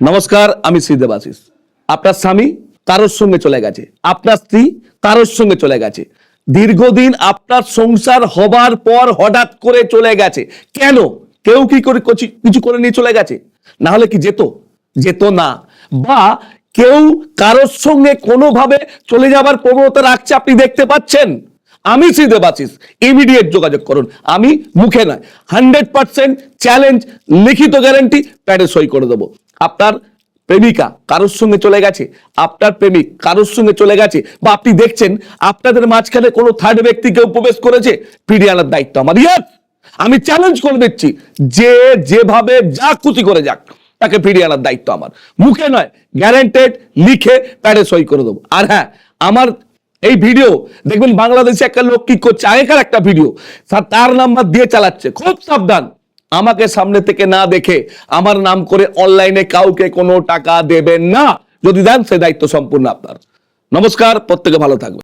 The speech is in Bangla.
নমস্কার, আমি শ্রী দেবাশিস। আপনার স্বামী কারোর সঙ্গে চলে গেছে, আপনার স্ত্রী কারোর সঙ্গে চলে গেছে, দীর্ঘদিন আপনার সংসার হবার পর হঠাৎ করে চলে গেছে। কেন? কেউ কি করে কিছু করে নিয়ে চলে গেছে? না হলে কি যেত না? বা কেউ কারোর সঙ্গে কোনোভাবে চলে যাবার প্রবণতা রাখছে, আপনি দেখতে পাচ্ছেন? আমি শ্রী দেবাশিস, ইমিডিয়েট যোগাযোগ করুন। আমি মুখে নয়, 100% চ্যালেঞ্জ, লিখিত গ্যারান্টি, প্যাডে সই করে দেবো। আপনার প্রেমিকা কারোর সঙ্গে চলে গেছে, আপনার প্রেমিক কারোর সঙ্গে চলে গেছে, বা আপনি দেখছেন আপনাদের মাঝখানে কোনো থার্ড ব্যক্তি কেউ প্রবেশ করেছে, ফিরিয়ে আনার দায়িত্ব আমার। ইয়াস, আমি চ্যালেঞ্জ করে দিচ্ছি, যে যেভাবে যা ক্ষতি করে যাক, তাকে ফিরিয়ে আনার দায়িত্ব আমার। মুখে নয়, গ্যারান্টেড, লিখে প্যাডে সই করে দেবো। আর হ্যাঁ, আমার এই ভিডিও দেখবেন বাংলাদেশে একটা লোক কি করছে, আগেকার একটা ভিডিও, তার নাম্বার দিয়ে চালাচ্ছে। খুব সাবধান, আমাকে সামনে থেকে না দেখে আমার নাম করে অনলাইনে কাউকে কোনো টাকা দেবেন না। যদি দেন, সে দায়িত্ব সম্পূর্ণ আপনার। নমস্কার, প্রত্যেকে ভালো থাকবে।